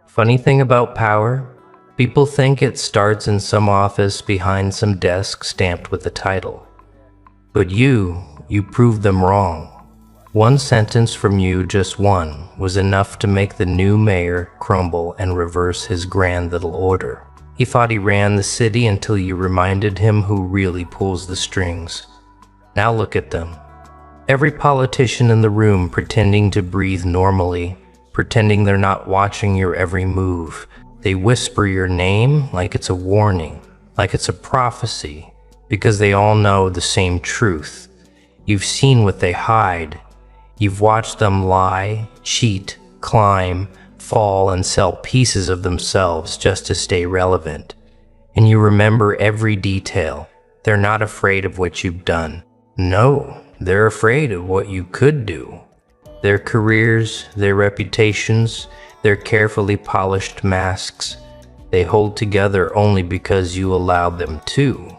Funny thing about power, people think it starts in some office behind some desk stamped with a title. But you proved them wrong. One sentence from you, just one, was enough to make the new mayor crumble and reverse his grand little order. He thought he ran the city until you reminded him who really pulls the strings. Now look at them. Every politician in the room pretending to breathe normally, pretending they're not watching your every move. They whisper your name like it's a warning, like it's a prophecy, because they all know the same truth. You've seen what they hide. You've watched them lie, cheat, climb, fall, and sell pieces of themselves just to stay relevant. And you remember every detail. They're not afraid of what you've done. No, they're afraid of what you could do. Their careers, their reputations, their carefully polished masks, they hold together only because you allowed them to.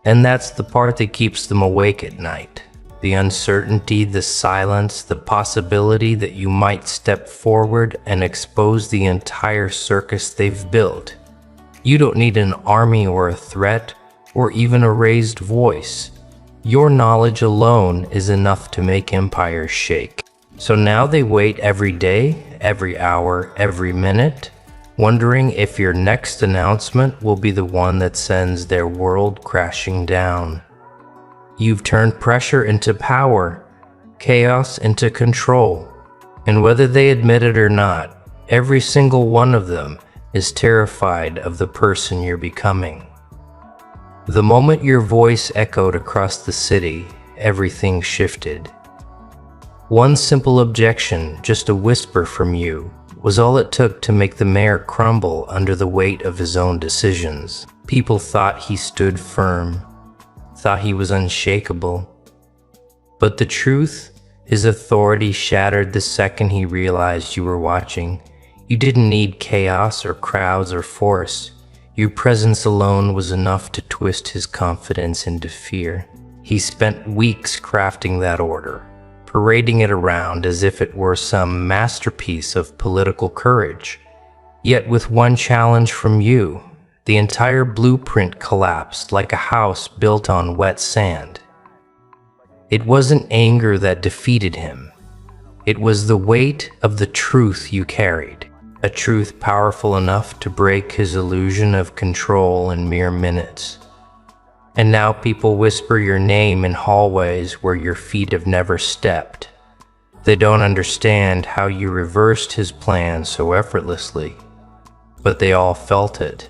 And that's the part that keeps them awake at night. The uncertainty, the silence, the possibility that you might step forward and expose the entire circus they've built. You don't need an army or a threat, or even a raised voice. Your knowledge alone is enough to make empires shake. So now they wait every day, every hour, every minute, wondering if your next announcement will be the one that sends their world crashing down. You've turned pressure into power, chaos into control, and whether they admit it or not, every single one of them is terrified of the person you're becoming. The moment your voice echoed across the city, everything shifted. One simple objection, just a whisper from you, was all it took to make the mayor crumble under the weight of his own decisions. People thought he stood firm, thought he was unshakable. But the truth, his authority shattered the second he realized you were watching. You didn't need chaos or crowds or force. Your presence alone was enough to twist his confidence into fear. He spent weeks crafting that order, parading it around as if it were some masterpiece of political courage. Yet with one challenge from you, the entire blueprint collapsed like a house built on wet sand. It wasn't anger that defeated him. It was the weight of the truth you carried, a truth powerful enough to break his illusion of control in mere minutes. And now people whisper your name in hallways where your feet have never stepped. They don't understand how you reversed his plan so effortlessly, but they all felt it.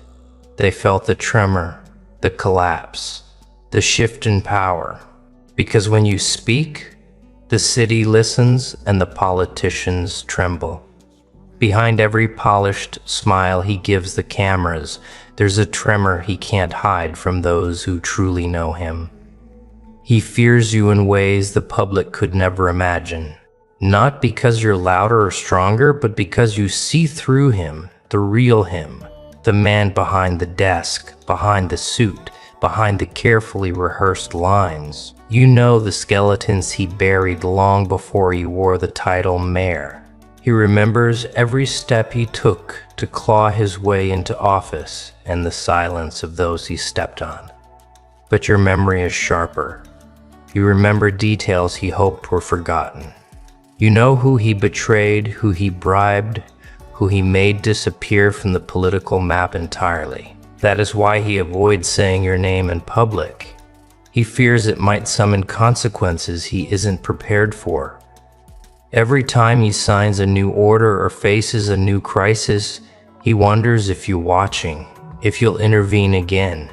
They felt the tremor, the collapse, the shift in power. Because when you speak, the city listens and the politicians tremble. Behind every polished smile he gives the cameras, there's a tremor he can't hide from those who truly know him. He fears you in ways the public could never imagine. Not because you're louder or stronger, but because you see through him, the real him, the man behind the desk, behind the suit, behind the carefully rehearsed lines. You know the skeletons he buried long before he wore the title mayor. He remembers every step he took to claw his way into office and the silence of those he stepped on. But your memory is sharper. You remember details he hoped were forgotten. You know who he betrayed, who he bribed, who he made disappear from the political map entirely. That is why he avoids saying your name in public. He fears it might summon consequences he isn't prepared for. Every time he signs a new order or faces a new crisis, he wonders if you're watching, if you'll intervene again,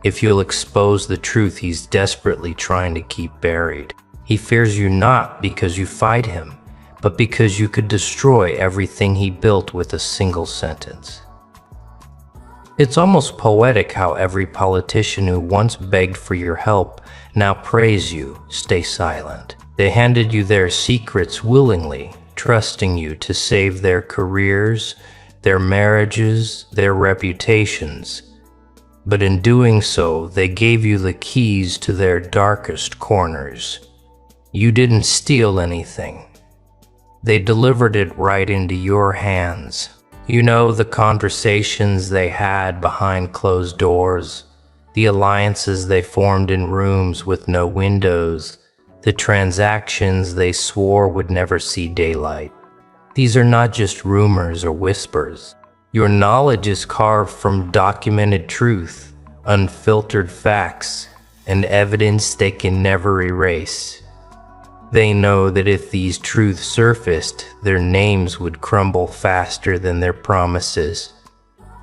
if you'll expose the truth he's desperately trying to keep buried. He fears you not because you fight him, but because you could destroy everything he built with a single sentence. It's almost poetic how every politician who once begged for your help now prays you stay silent. They handed you their secrets willingly, trusting you to save their careers, their marriages, their reputations. But in doing so, they gave you the keys to their darkest corners. You didn't steal anything. They delivered it right into your hands. You know, the conversations they had behind closed doors, the alliances they formed in rooms with no windows, the transactions they swore would never see daylight. These are not just rumors or whispers. Your knowledge is carved from documented truth, unfiltered facts, and evidence they can never erase. They know that if these truths surfaced, their names would crumble faster than their promises.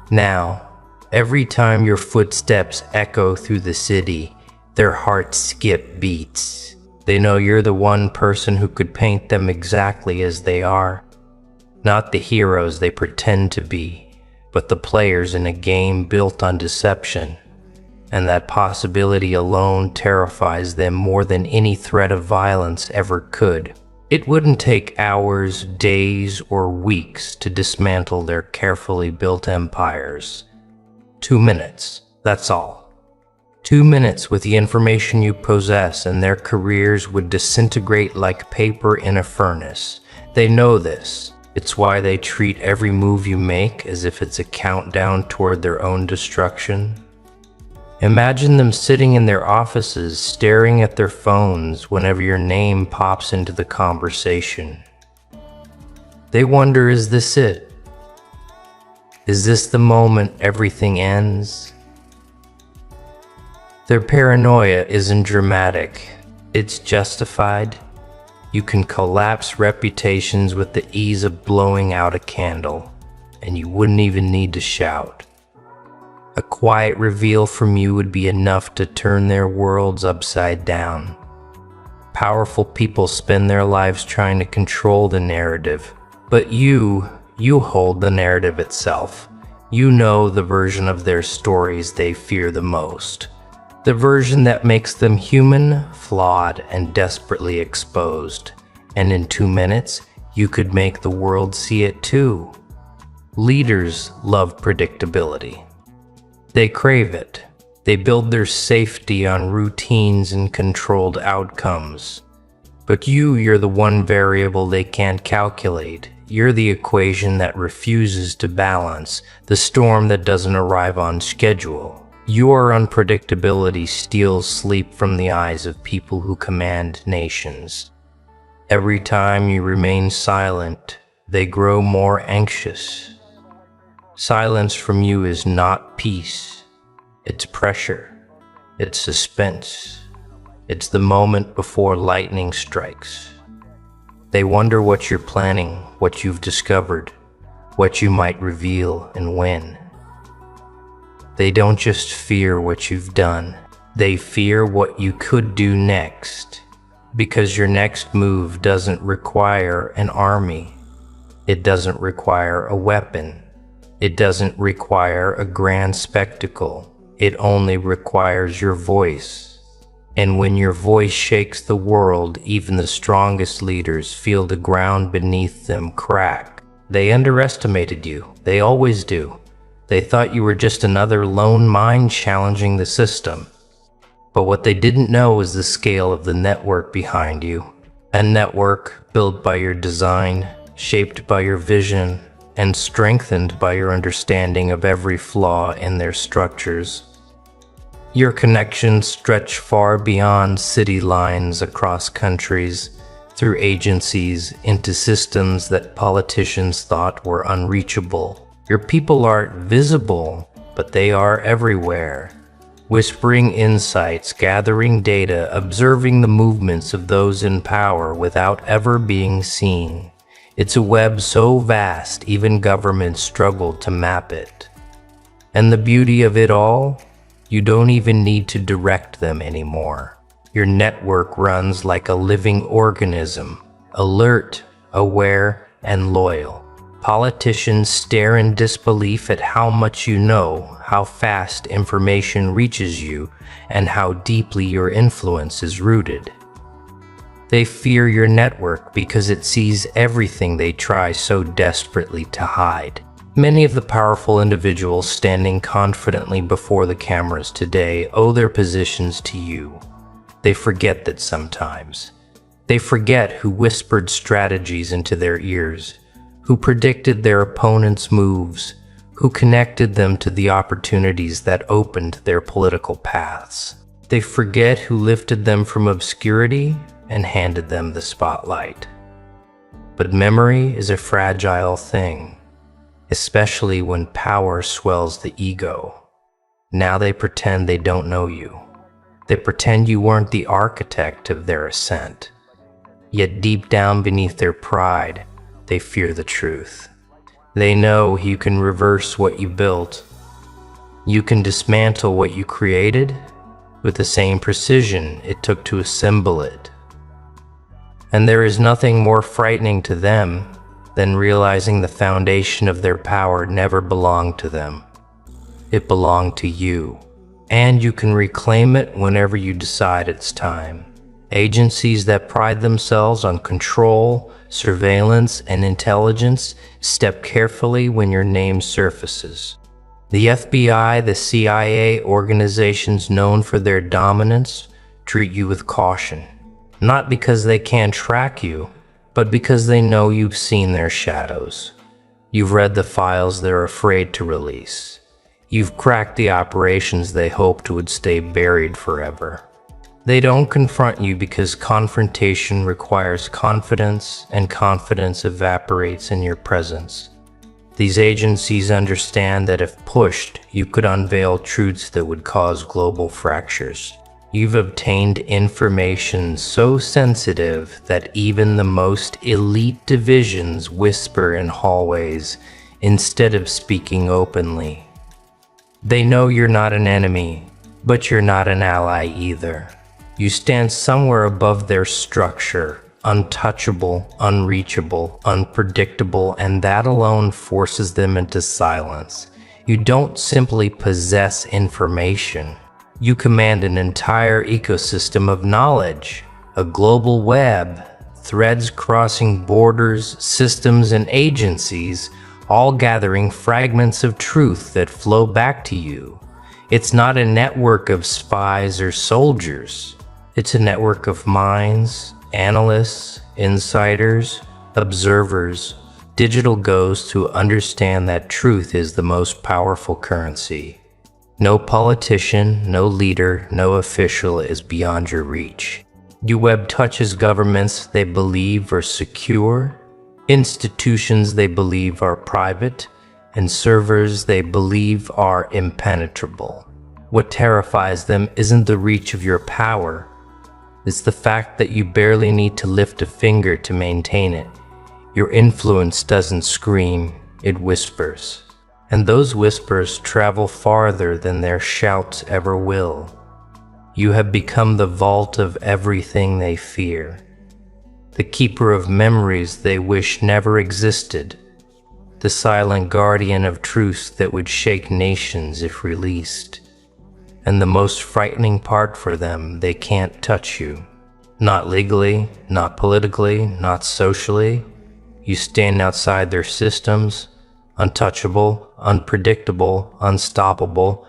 Now, every time your footsteps echo through the city, their hearts skip beats. They know you're the one person who could paint them exactly as they are. Not the heroes they pretend to be, but the players in a game built on deception. And that possibility alone terrifies them more than any threat of violence ever could. It wouldn't take hours, days, or weeks to dismantle their carefully built empires. 2 minutes, that's all. 2 minutes with the information you possess and their careers would disintegrate like paper in a furnace. They know this. It's why they treat every move you make as if it's a countdown toward their own destruction. Imagine them sitting in their offices staring at their phones whenever your name pops into the conversation. They wonder, is this it? Is this the moment everything ends? Their paranoia isn't dramatic, it's justified. You can collapse reputations with the ease of blowing out a candle, and you wouldn't even need to shout. A quiet reveal from you would be enough to turn their worlds upside down. Powerful people spend their lives trying to control the narrative, but you hold the narrative itself. You know the version of their stories they fear the most. The version that makes them human, flawed, and desperately exposed. And in 2 minutes, you could make the world see it too. Leaders love predictability. They crave it. They build their safety on routines and controlled outcomes. But you're the one variable they can't calculate. You're the equation that refuses to balance, the storm that doesn't arrive on schedule. Your unpredictability steals sleep from the eyes of people who command nations. Every time you remain silent, they grow more anxious. Silence from you is not peace. It's pressure. It's suspense. It's the moment before lightning strikes. They wonder what you're planning, what you've discovered, what you might reveal, and when. They don't just fear what you've done. They fear what you could do next. Because your next move doesn't require an army. It doesn't require a weapon. It doesn't require a grand spectacle. It only requires your voice. And when your voice shakes the world, even the strongest leaders feel the ground beneath them crack. They underestimated you. They always do. They thought you were just another lone mind challenging the system. But what they didn't know was the scale of the network behind you. A network built by your design, shaped by your vision, and strengthened by your understanding of every flaw in their structures. Your connections stretch far beyond city lines, across countries, through agencies, into systems that politicians thought were unreachable. Your people aren't visible, but they are everywhere. Whispering insights, gathering data, observing the movements of those in power without ever being seen. It's a web so vast, even governments struggle to map it. And the beauty of it all? You don't even need to direct them anymore. Your network runs like a living organism, alert, aware, and loyal. Politicians stare in disbelief at how much you know, how fast information reaches you, and how deeply your influence is rooted. They fear your network because it sees everything they try so desperately to hide. Many of the powerful individuals standing confidently before the cameras today owe their positions to you. They forget that sometimes. They forget who whispered strategies into their ears, who predicted their opponents' moves, who connected them to the opportunities that opened their political paths. They forget who lifted them from obscurity and handed them the spotlight. But memory is a fragile thing, especially when power swells the ego. Now they pretend they don't know you. They pretend you weren't the architect of their ascent. Yet deep down beneath their pride, they fear the truth. They know you can reverse what you built. You can dismantle what you created with the same precision it took to assemble it. And there is nothing more frightening to them than realizing the foundation of their power never belonged to them. It belonged to you, and you can reclaim it whenever you decide it's time. Agencies that pride themselves on control, surveillance, and intelligence step carefully when your name surfaces. The FBI, the CIA, organizations known for their dominance treat you with caution. Not because they can't track you, but because they know you've seen their shadows. You've read the files they're afraid to release. You've cracked the operations they hoped would stay buried forever. They don't confront you because confrontation requires confidence, and confidence evaporates in your presence. These agencies understand that if pushed, you could unveil truths that would cause global fractures. You've obtained information so sensitive that even the most elite divisions whisper in hallways instead of speaking openly. They know you're not an enemy, but you're not an ally either. You stand somewhere above their structure, untouchable, unreachable, unpredictable, and that alone forces them into silence. You don't simply possess information. You command an entire ecosystem of knowledge, a global web, threads crossing borders, systems, and agencies, all gathering fragments of truth that flow back to you. It's not a network of spies or soldiers. It's a network of minds, analysts, insiders, observers, digital ghosts who understand that truth is the most powerful currency. No politician, no leader, no official is beyond your reach. Your web touches governments they believe are secure, institutions they believe are private, and servers they believe are impenetrable. What terrifies them isn't the reach of your power. It's the fact that you barely need to lift a finger to maintain it. Your influence doesn't scream, it whispers. And those whispers travel farther than their shouts ever will. You have become the vault of everything they fear, the keeper of memories they wish never existed, the silent guardian of truths that would shake nations if released. And the most frightening part for them, they can't touch you. Not legally, not politically, not socially. You stand outside their systems, untouchable, unpredictable, unstoppable.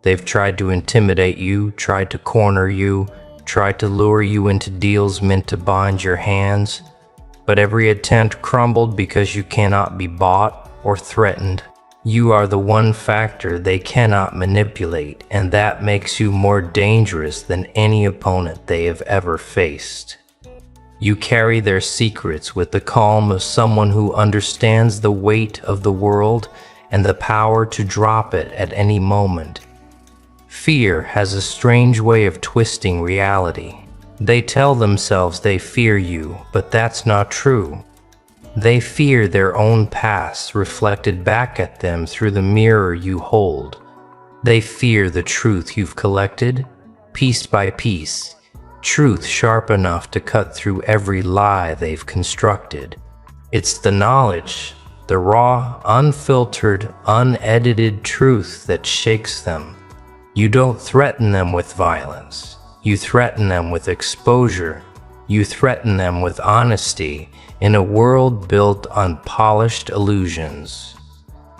They've tried to intimidate you, tried to corner you, tried to lure you into deals meant to bind your hands. But every attempt crumbled because you cannot be bought or threatened. You are the one factor they cannot manipulate, and that makes you more dangerous than any opponent they have ever faced. You carry their secrets with the calm of someone who understands the weight of the world and the power to drop it at any moment. Fear has a strange way of twisting reality. They tell themselves they fear you, but that's not true. They fear their own past reflected back at them through the mirror you hold. They fear the truth you've collected, piece by piece, truth sharp enough to cut through every lie they've constructed. It's the knowledge, the raw, unfiltered, unedited truth that shakes them. You don't threaten them with violence. You threaten them with exposure. You threaten them with honesty in a world built on polished illusions.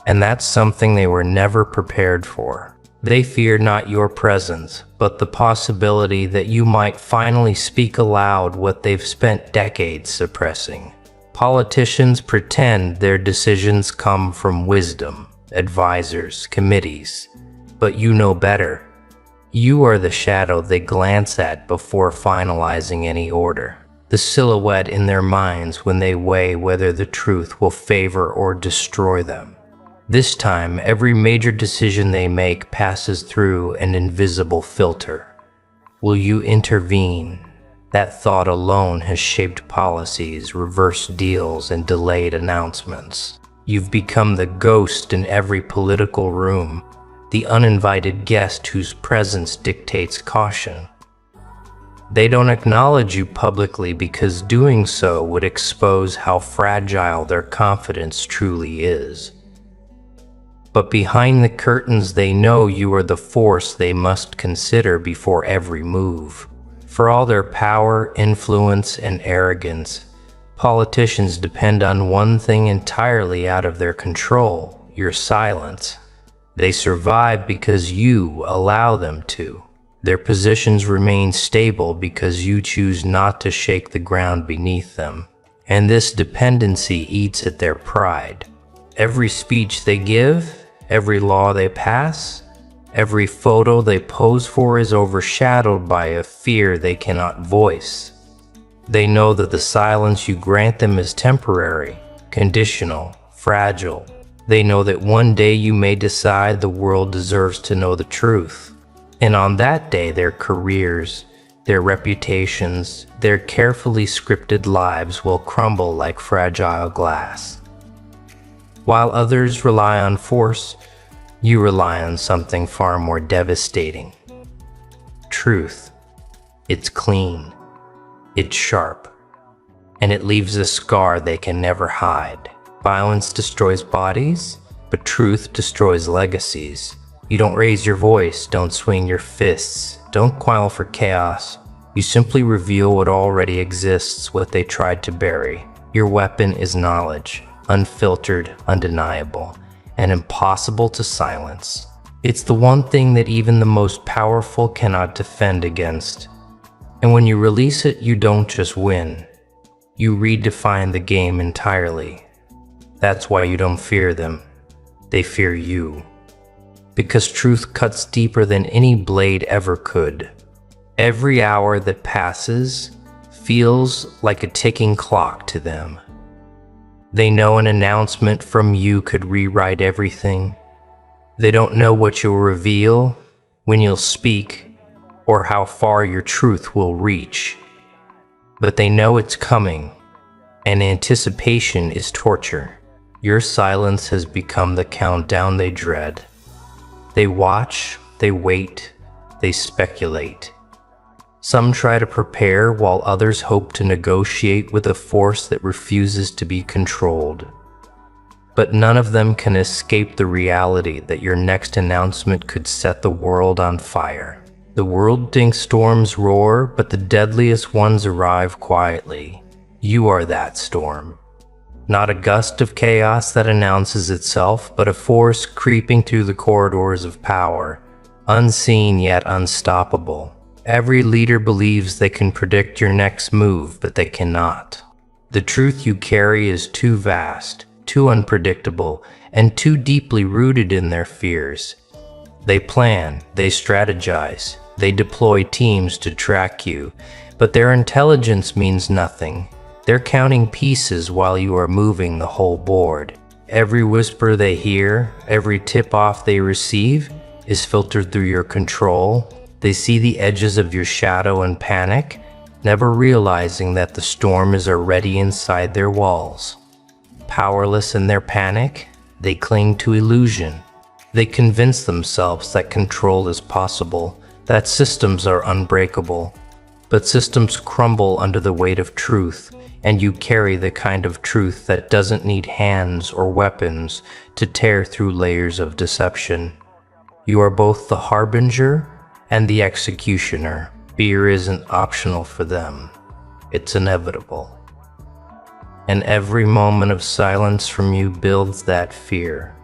And that's something they were never prepared for. They fear not your presence, but the possibility that you might finally speak aloud what they've spent decades suppressing. Politicians pretend their decisions come from wisdom, advisors, committees, but you know better. You are the shadow they glance at before finalizing any order, the silhouette in their minds when they weigh whether the truth will favor or destroy them. This time, every major decision they make passes through an invisible filter. Will you intervene? That thought alone has shaped policies, reversed deals, and delayed announcements. You've become the ghost in every political room, the uninvited guest whose presence dictates caution. They don't acknowledge you publicly because doing so would expose how fragile their confidence truly is. But behind the curtains, they know you are the force they must consider before every move. For all their power, influence, and arrogance, politicians depend on one thing entirely out of their control: your silence. They survive because you allow them to. Their positions remain stable because you choose not to shake the ground beneath them. And this dependency eats at their pride. Every speech they give, every law they pass, every photo they pose for is overshadowed by a fear they cannot voice. They know that the silence you grant them is temporary, conditional, fragile. They know that one day you may decide the world deserves to know the truth. And on that day, their careers, their reputations, their carefully scripted lives will crumble like fragile glass. While others rely on force, you rely on something far more devastating. Truth. It's clean. It's sharp. And it leaves a scar they can never hide. Violence destroys bodies, but truth destroys legacies. You don't raise your voice, don't swing your fists, don't quail for chaos. You simply reveal what already exists, what they tried to bury. Your weapon is knowledge. Unfiltered, undeniable, and impossible to silence. It's the one thing that even the most powerful cannot defend against. And when you release it, you don't just win. You redefine the game entirely. That's why you don't fear them. They fear you. Because truth cuts deeper than any blade ever could. Every hour that passes feels like a ticking clock to them. They know an announcement from you could rewrite everything. They don't know what you'll reveal, when you'll speak, or how far your truth will reach. But they know it's coming, and anticipation is torture. Your silence has become the countdown they dread. They watch, they wait, they speculate. Some try to prepare while others hope to negotiate with a force that refuses to be controlled. But none of them can escape the reality that your next announcement could set the world on fire. The world storms roar, but the deadliest ones arrive quietly. You are that storm. Not a gust of chaos that announces itself, but a force creeping through the corridors of power, unseen yet unstoppable. Every leader believes they can predict your next move, but they cannot. The truth you carry is too vast, too unpredictable, and too deeply rooted in their fears. They plan, they strategize, they deploy teams to track you, but their intelligence means nothing. They're counting pieces while you are moving the whole board. Every whisper they hear, every tip-off they receive, is filtered through your control. They see the edges of your shadow and panic, never realizing that the storm is already inside their walls. Powerless in their panic, they cling to illusion. They convince themselves that control is possible, that systems are unbreakable. But systems crumble under the weight of truth, and you carry the kind of truth that doesn't need hands or weapons to tear through layers of deception. You are both the harbinger and the executioner. Fear isn't optional for them. It's inevitable. And every moment of silence from you builds that fear.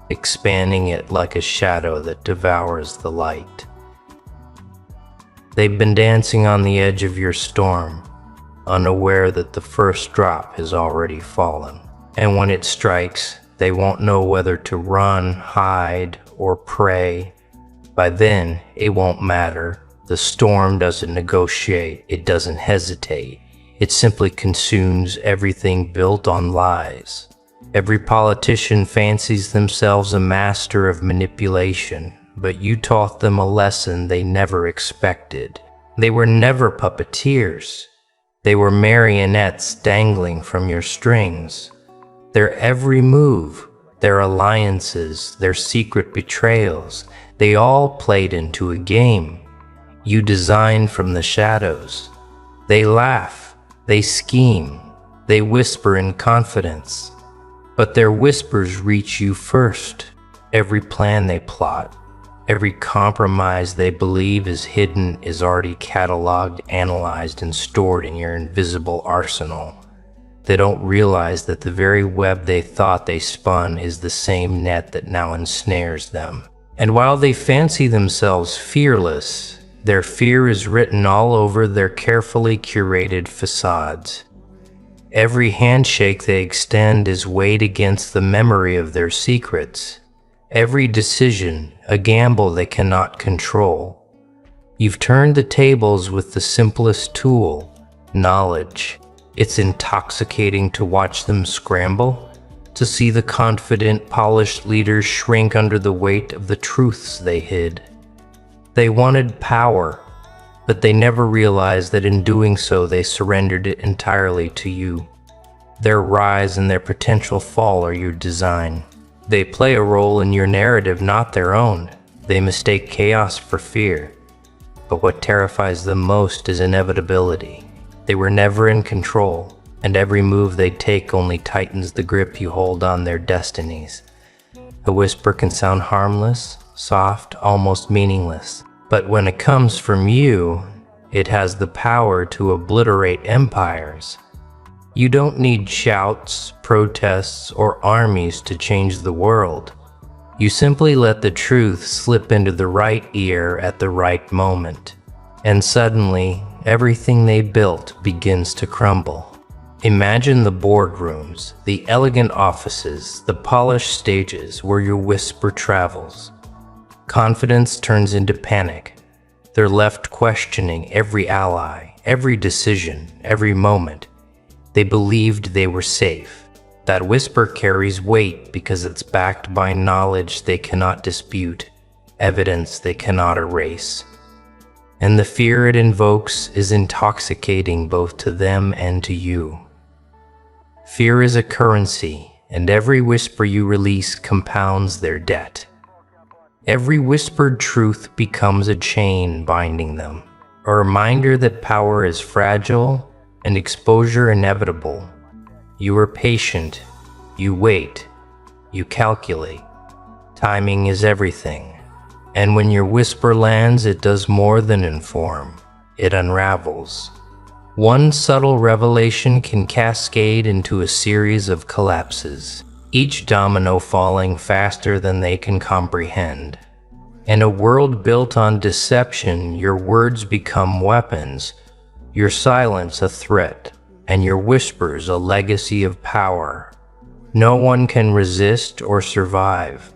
expanding it like a shadow that devours the light. They've been dancing on the edge of your storm, unaware that the first drop has already fallen. And when it strikes, they won't know whether to run, hide, or pray. By then, it won't matter. The storm doesn't negotiate, it doesn't hesitate. It simply consumes everything built on lies. Every politician fancies themselves a master of manipulation, but you taught them a lesson they never expected. They were never puppeteers. They were marionettes dangling from your strings. Their every move, their alliances, their secret betrayals, they all played into a game you designed from the shadows. They laugh, they scheme, they whisper in confidence. But their whispers reach you first. Every plan they plot, every compromise they believe is hidden is already cataloged, analyzed, and stored in your invisible arsenal. They don't realize that the very web they thought they spun is the same net that now ensnares them. And while they fancy themselves fearless, their fear is written all over their carefully curated facades. Every handshake they extend is weighed against the memory of their secrets. Every decision, a gamble they cannot control. You've turned the tables with the simplest tool, knowledge. It's intoxicating to watch them scramble, to see the confident, polished leaders shrink under the weight of the truths they hid. They wanted power, but they never realized that in doing so they surrendered it entirely to you. Their rise and their potential fall are your design. They play a role in your narrative, not their own. They mistake chaos for fear. But what terrifies them most is inevitability. They were never in control, and every move they take only tightens the grip you hold on their destinies. A whisper can sound harmless, soft, almost meaningless. But when it comes from you, it has the power to obliterate empires. You don't need shouts, protests, or armies to change the world. You simply let the truth slip into the right ear at the right moment. And suddenly, everything they built begins to crumble. Imagine the boardrooms, the elegant offices, the polished stages where your whisper travels. Confidence turns into panic. They're left questioning every ally, every decision, every moment. They believed they were safe. That whisper carries weight because it's backed by knowledge they cannot dispute, evidence they cannot erase. And the fear it invokes is intoxicating both to them and to you. Fear is a currency, and every whisper you release compounds their debt. Every whispered truth becomes a chain binding them, a reminder that power is fragile and exposure inevitable. You are patient, you wait, you calculate. Timing is everything. And when your whisper lands, it does more than inform. It unravels. One subtle revelation can cascade into a series of collapses, each domino falling faster than they can comprehend. In a world built on deception, your words become weapons, your silence a threat, and your whispers a legacy of power. No one can resist or survive.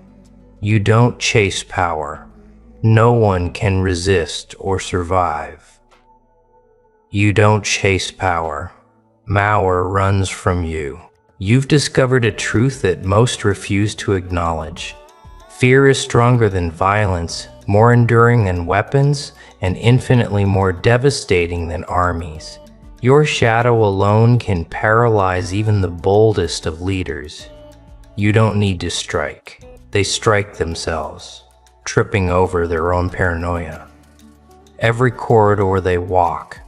You don't chase power. No one can resist or survive. You don't chase power. Power runs from you. You've discovered a truth that most refuse to acknowledge. Fear is stronger than violence, more enduring than weapons, and infinitely more devastating than armies. Your shadow alone can paralyze even the boldest of leaders. You don't need to strike. They strike themselves, tripping over their own paranoia. Every corridor they walk,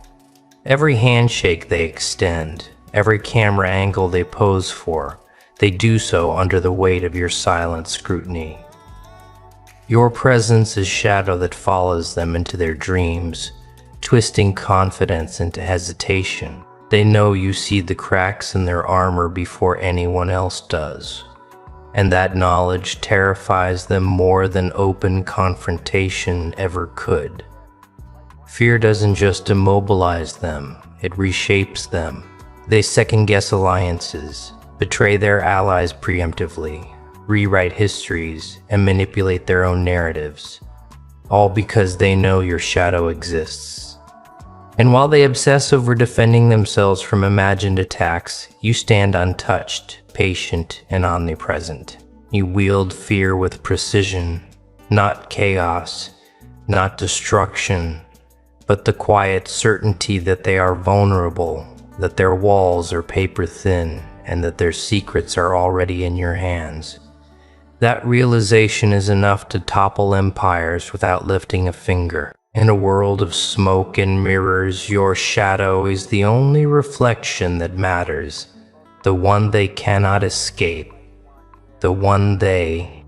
every handshake they extend, every camera angle they pose for, they do so under the weight of your silent scrutiny. Your presence is shadow that follows them into their dreams, twisting confidence into hesitation. They know you see the cracks in their armor before anyone else does. and that knowledge terrifies them more than open confrontation ever could. Fear doesn't just immobilize them, it reshapes them. They second-guess alliances, betray their allies preemptively, rewrite histories, and manipulate their own narratives, all because they know your shadow exists. And while they obsess over defending themselves from imagined attacks, you stand untouched, patient, and omnipresent. You wield fear with precision, not chaos, not destruction, but the quiet certainty that they are vulnerable, that their walls are paper thin, and that their secrets are already in your hands. That realization is enough to topple empires without lifting a finger. In a world of smoke and mirrors, your shadow is the only reflection that matters, the one they cannot escape, the one they